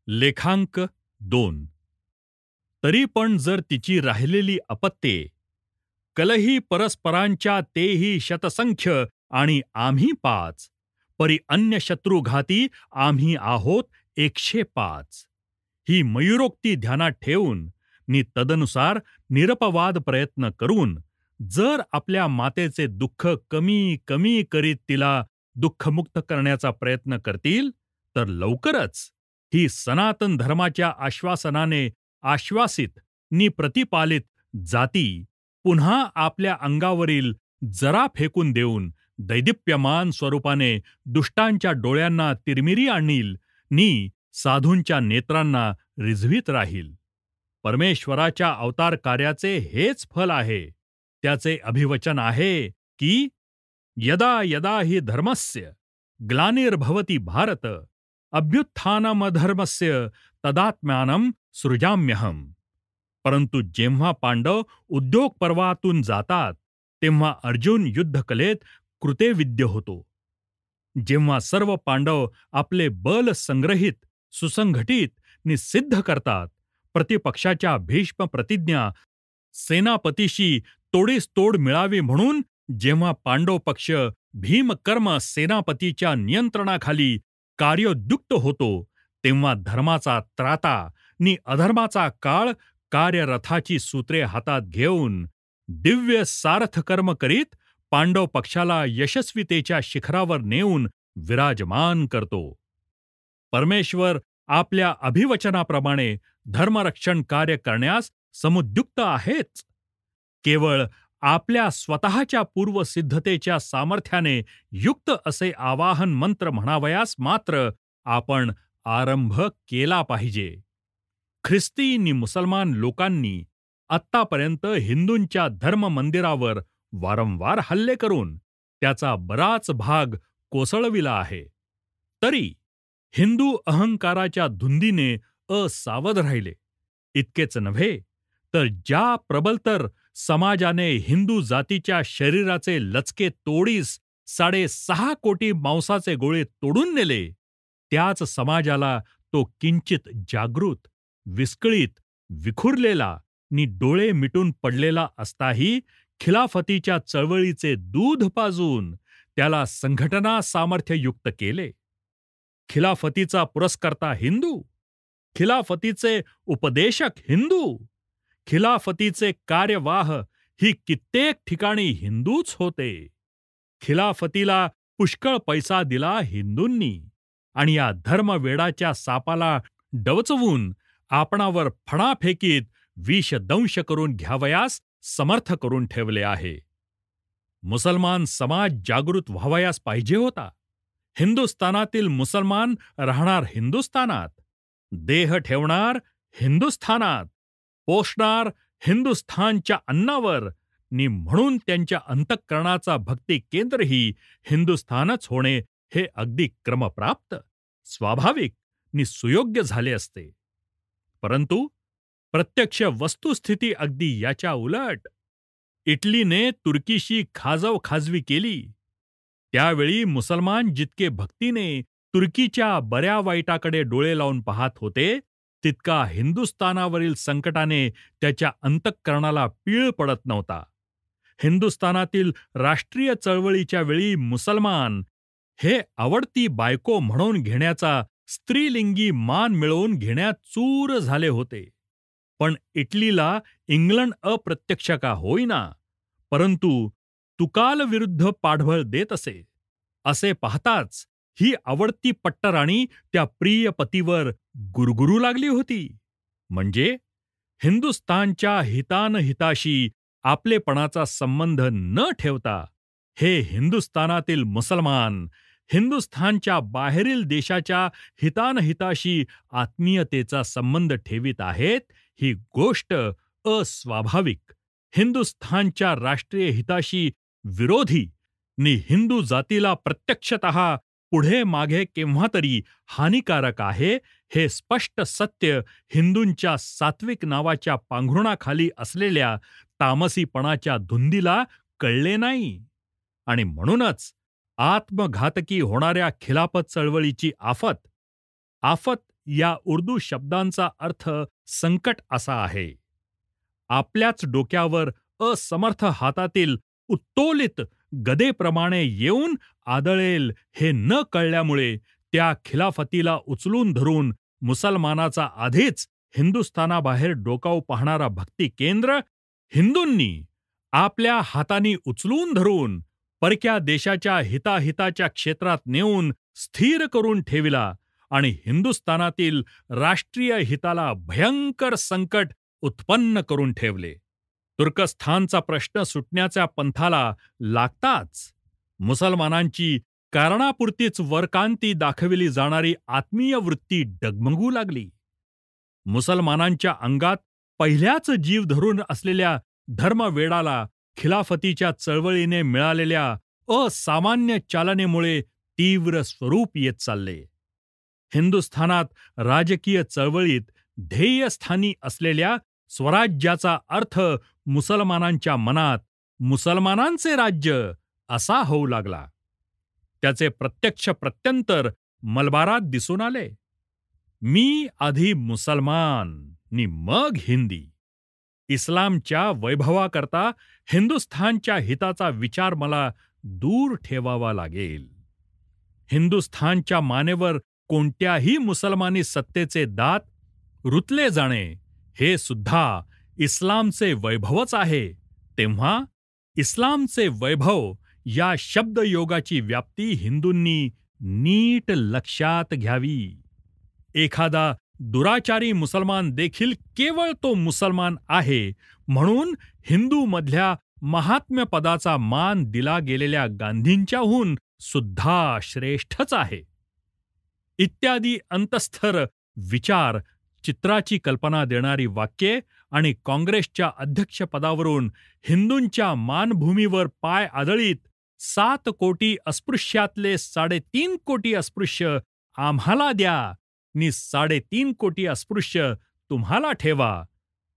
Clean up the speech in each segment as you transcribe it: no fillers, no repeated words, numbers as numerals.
लेखांक 2. तरी पण जर तिची राहिलेली अपत्ये, कलही परस्परांच्या तेही शतसंख्य आणि आम्ही 5, परी अन्य शत्रुघाती आम्ही आहोत 105. ही मयूरोक्ती ध्यानात ठेवून नि तदनुसार निरपवाद प्रयत्न करून जर आपल्या मातेचे दुःख कमी कमी करीत तिला दुःखमुक्त करण्याचा प्रयत्न करतील, तर लवकरच ही सनातन धर्माच्या आश्वासनाने आश्वासित नि प्रतिपालित जाती पुन्हा आपल्या अंगावरील जरा फेकून देऊन दैदिप्यमान स्वरूपाने दुष्टांच्या डोळ्यांना तिरमिरी आणील नि साधूंच्या नेत्रांना रिझवीत राहील. परमेश्वराच्या अवतार कार्याचे हेच फल आहे. त्याचे अभिवचन आहे की यदा यदा हि धर्मस्य ग्लानिर्भवति भारत अभ्युत्थानमधर्मस्य तदात्म्यानं सृजाम्यहम्. परंतु जेव्हा पांडव उद्योग पर्वातून जातात तेव्हा अर्जुन युद्धकलेत कृतेविद्य होतो. जेव्हा सर्व पांडव आपले बल संग्रहित सुसंघटित नि सिद्ध करतात, प्रतिपक्षाच्या भीष्म प्रतिज्ञा सेनापतीशी तोडीस तोड मिळावी म्हणून जेव्हा पांडव पक्ष भीमकर्म सेनापतीच्या नियंत्रणाखाली कार्योद्युक्त होतो, तेव्हा धर्माचा त्राता नि अधर्माचा काळ कार्यरथाची सूत्रे हातात घेऊन दिव्य सारथकर्म करीत पांडव पक्षाला यशस्वीतेच्या शिखरावर नेऊन विराजमान करतो. परमेश्वर आपल्या अभिवचनाप्रमाणे धर्मरक्षण कार्य करण्यास समुद्युक्त आहेच. केवळ आपल्या स्वतःच्या पूर्वसिद्धतेच्या सामर्थ्याने युक्त असे आवाहन मंत्र म्हणावयास मात्र आपण आरंभ केला पाहिजे. ख्रिस्ती नि मुसलमान लोकांनी आत्तापर्यंत हिंदूंच्या धर्म मंदिरावर वारंवार हल्ले करून त्याचा बराच भाग कोसळविला आहे. तरी हिंदू अहंकाराच्या धुंदीने असावध राहिले. इतकेच नव्हे तर ज्या प्रबलतर समाजाने हिंदू जातीच्या शरीराचे लचके तोडीस 6.5 कोटी मांसाचे गोळे तोडून नेले, त्याच समाजाला तो किंचित जागृत, विस्कळीत, विखुरलेला नि डोळे मिटून पडलेला असताही खिलाफतीच्या चळवळीचे दूध पाजून त्याला संघटना सामर्थ्ययुक्त केले. खिलाफतीचा पुरस्कर्ता हिंदू, खिलाफतीचे उपदेशक हिंदू, खिलाफतीचे कार्यवाह ही कित्येक ठिकाणी हिंदूच होते. खिलाफतीला पुष्कळ पैसा दिला हिंदूंनी आणि या धर्मवेडाच्या सापाला डवचवून आपणावर फणा फेकीत विषदंश करून घ्यावयास समर्थ करून ठेवले आहे. मुसलमान समाज जागृत व्हावयास पाहिजे होता. हिंदुस्थानातील मुसलमान राहणार हिंदुस्थानात, देह ठेवणार हिंदुस्थानात, पोषणार हिंदुस्थानच्या अन्नावर नि म्हणून त्यांच्या अंतःकरणाचा भक्ती केंद्रही हिंदुस्थानच होणे हे अगदी क्रमप्राप्त, स्वाभाविक नि सुयोग्य झाले असते. परंतु प्रत्यक्ष वस्तुस्थिती अगदी याच्या उलट. इटलीने तुर्कीशी खाजवखाजवी केली. त्यावेळी मुसलमान जितके भक्तीने तुर्कीच्या बऱ्या वाईटाकडे डोळे लावून पाहत होते, तितका हिंदुस्थानावरील संकटाने त्याच्या अंतःकरणाला पीळ पडत नव्हता. हिंदुस्थानातील राष्ट्रीय चळवळीच्या वेळी मुसलमान हे आवडती बायको म्हणून घेण्याचा स्त्रीलिंगी मान मिळवून घेण्यात चूर झाले होते. पण इटलीला इंग्लंड अप्रत्यक्ष का होईना, परंतु तुकाल विरुद्ध पाठबळ देत असे. असे पाहताच ही आवडती पट्टराणी त्या प्रिय पतीवर गुरगुरू लागली होती. म्हणजे हिंदुस्थानच्या हितानहिताशी आपलेपणाचा संबंध न ठेवता हे हिंदुस्थानातील मुसलमान हिंदुस्थानच्या बाहेरील देशाच्या हितानहिताशी आत्मीयतेचा संबंध ठेवीत आहेत, ही गोष्ट अस्वाभाविक, हिंदुस्थानच्या राष्ट्रीय हिताशी विरोधी नि हिंदू जातीला प्रत्यक्षतः पुढे मागे केव्हा तरी हानिकारक आहे, हे स्पष्ट सत्य हिंदूंच्या सात्विक नावाच्या पांघरुणाखाली असलेल्या तामसीपणाच्या धुंदीला कळले नाही. आणि म्हणूनच आत्मघातकी होणाऱ्या खिलाफत चळवळीची आफत या उर्दू शब्दांचा अर्थ संकट असा आहे. आपल्याच डोक्यावर असमर्थ हातातील उत्तोलित गदेप्रमाणे येऊन आदळेल हे न कळल्यामुळे त्या खिलाफतीला उचलून धरून मुसलमानाचा आधीच हिंदुस्थानाबाहेर डोकावू पाहणारा भक्ती केंद्र हिंदूंनी आपल्या हातांनी उचलून धरून परक्या देशाच्या हिताहिताच्या क्षेत्रात नेऊन स्थिर करून ठेविला आणि हिंदुस्थानातील राष्ट्रीय हिताला भयंकर संकट उत्पन्न करून ठेवले. तुर्कस्थानचा प्रश्न सुटण्याच्या पंथाला लागताच मुसलमानांची कारणापुरतीच वरकांती दाखविली जाणारी आत्मीय वृत्ती डगमगू लागली. मुसलमानांच्या अंगात पहिल्याच जीव धरून असलेल्या धर्मवेडाला खिलाफतीच्या चळवळीने मिळालेल्या असामान्य चालनेमुळे तीव्र स्वरूप येत चालले. हिंदुस्थानात राजकीय चळवळीत ध्येयस्थानी असलेल्या स्वराज्याचा अर्थ मुसलमानांच्या मनात मुसलमानांचे राज्य असा होऊ लागला. त्याचे प्रत्यक्ष प्रत्यंतर मलबारात दिसून आले. मी आधी मुसलमान नि मग हिंदी. इस्लामच्या वैभवाकरता हिंदुस्थानच्या हिताचा विचार मला दूर ठेवावा लागेल. हिंदुस्थानच्या मानेवर कोणत्याही मुसलमानी सत्तेचे दात रुतले जाणे हे सुद्धा इस्लामचे वैभवच आहे. तेव्हा इस्लामचे वैभव या शब्दयोगाची व्याप्ती हिंदूंनी नीट लक्षात घ्यावी. एखादा दुराचारी मुसलमान देखील केवळ तो मुसलमान आहे म्हणून हिंदूमधल्या महात्म्यपदाचा मान दिला गेलेल्या गांधींच्याहून सुद्धा श्रेष्ठच आहे. इत्यादी अंतःस्थिर विचार, चित्राची कल्पना देणारी वाक्ये आणि काँग्रेसच्या अध्यक्षपदावरून हिंदूंच्या मानभूमीवर पाय आदळीत 7 कोटी अस्पृश्यातले 3.5 कोटी अस्पृश्य आम्हाला द्या नि 3.5 कोटी अस्पृश्य तुम्हाला ठेवा,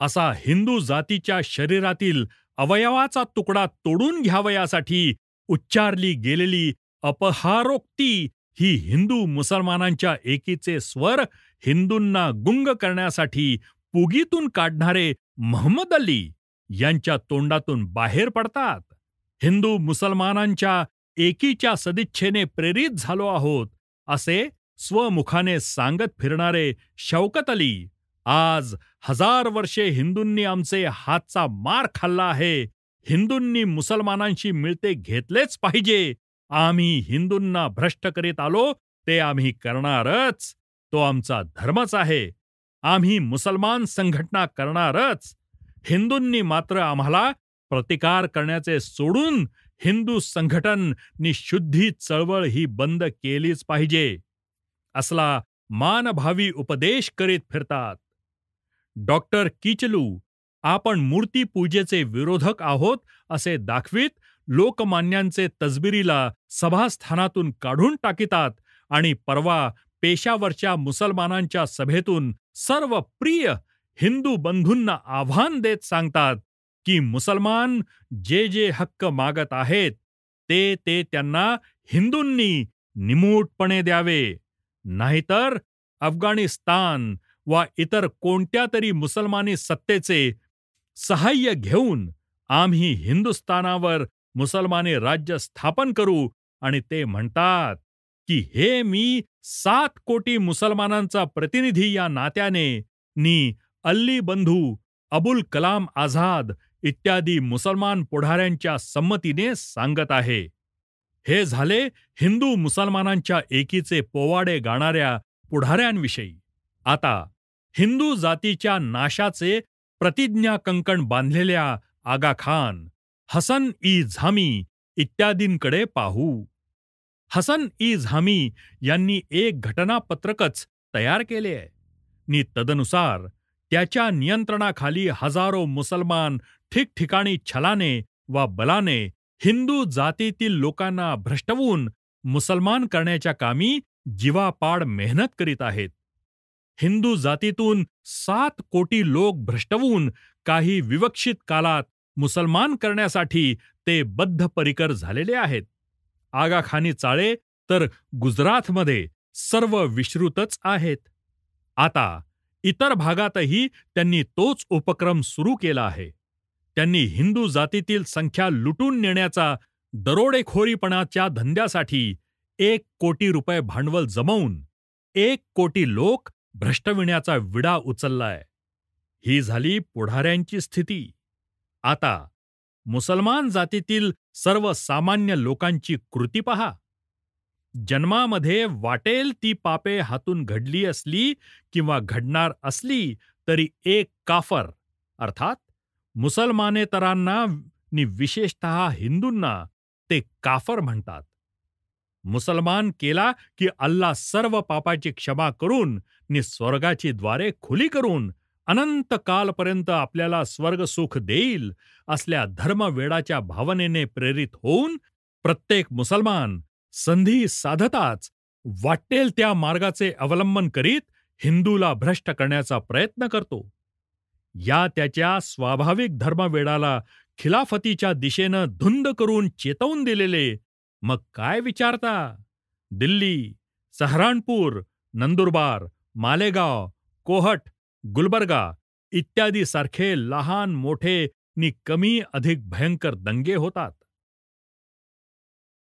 असा हिंदू जातीच्या शरीरातील अवयवाचा तुकडा तोडून घ्यावयासाठी उच्चारली गेलेली अपहारोक्ती ही हिंदू मुसलमानांच्या एकीचे स्वर हिंदूंना गुंग करण्यासाठी पुगीतून काढणारे महम्मद अली यांच्या तोंडातून बाहेर पडतात. हिंदू मुसलमानांच्या एकीच्या सदिच्छेने प्रेरित झालो आहोत असे स्वमुखाने सांगत फिरणारे शौकत अली आज 1000 वर्षे हिंदूंनी आमचे हातचा मार खाल्ला आहे, हिंदूंनी मुसलमानांशी मिळते घेतलेच पाहिजे, आम्ही हिंदूंना भ्रष्ट करीत आलो ते आम्ही करणारच, तो आमचा धर्मच आहे, आम्ही मुसलमान संघटना करणारच, हिंदूंनी मात्र आम्हाला प्रतिकार करण्याचे सोडून हिंदू संघटन निशुद्धी चळवळ ही बंद केलीच पाहिजे असला मानभावी उपदेश करीत फिरतात. डॉक्टर किचलू आपण मूर्तीपूजेचे विरोधक आहोत असे दाखवीत लोकमान्यांचे तसबिरीला सभास्थानातून काढून टाकितात आणि परवा पेशावरच्या मुसलमानांच्या सभेतून सर्व प्रिय हिंदू बंधूंना आव्हान देत सांगतात की मुसलमान जे जे हक्क मागत आहेत ते त्यांना हिंदूंनी निमूटपणे द्यावे, नाहीतर अफगाणिस्तान वा इतर कोणत्या तरी मुसलमानी सत्तेचे सहाय्य घेऊन आम्ही हिंदुस्थानावर मुसलमानी राज्य स्थापन करू. आणि ते म्हणतात की हे मी 7 कोटी मुसलमानांचा प्रतिनिधी या नात्याने नि अल्ली बंधू, अबुल कलाम आझाद इत्यादी मुसलमान पुढाऱ्यांच्या संमतीने सांगत आहे. हे झाले हिंदू मुसलमानांच्या एकीचे पोवाडे गाणाऱ्या पुढाऱ्यांविषयी. आता हिंदू जातीच्या नाशाचे प्रतिज्ञा कंकण बांधलेल्या आगा खान, हसन ई झामी इत्यादींकडे पाहू. हसन ई झामी यांनी एक घटनापत्रकच तयार केले आहे नि तदनुसार त्याच्या नियंत्रणाखाली हजारो मुसलमान ठिकठिकाणी छलाने वा बलाने हिंदू जातीतील लोकांना भ्रष्टवून मुसलमान करण्याच्या कामी जीवापाड मेहनत करीत आहेत. हिंदू जातीतून 7 कोटी लोक भ्रष्टवून काही विवक्षित कालात मुसलमान करण्यासाठी ते बद्धपरिकर झालेले आहेत. आगाखानी चाळे तर गुजरातमध्ये सर्व विश्रुतच आहेत. आता इतर भागातही त्यांनी तोच उपक्रम सुरू केला आहे. त्यांनी हिंदू जातीतील संख्या लुटून नेण्याचा दरोडेखोरीपणाच्या धंद्यासाठी 1 कोटी रुपये भांडवल जमवून 1 कोटी लोक भ्रष्टविण्याचा विडा उचललाय. ही झाली पुढाऱ्यांची स्थिती. आता मुसलमान जातीतील सर्वसामान्य लोकांची कृती पहा. जन्मामध्ये वाटेल ती पापे हातून घडली असली किंवा घडणार असली तरी एक काफर अर्थात मुसलमानेतरांना नि विशेषतः हिंदूंना ते काफर म्हणतात. मुसलमान केला की अल्लाह सर्व पापाची क्षमा करून नि स्वर्गाची द्वारे खुली करून अनंत कालपर्यंत आपल्याला स्वर्गसुख देईल असल्या धर्मवेडाच्या भावनेने प्रेरित होऊन प्रत्येक मुसलमान संधी साधताच वाटेल त्या मार्गाचे अवलंबन करीत हिंदूला भ्रष्ट करण्याचा प्रयत्न करतो. या त्याच्या स्वाभाविक धर्मवेडाला खिलाफतीच्या दिशेनं धुंद करून चेतवून दिलेले मग काय विचारता? दिल्ली, सहारणपूर, नंदुरबार, मालेगाव, कोहट, गुलबर्गा इत्यादी सारखे लहान मोठे नि कमी अधिक भयंकर दंगे होतात.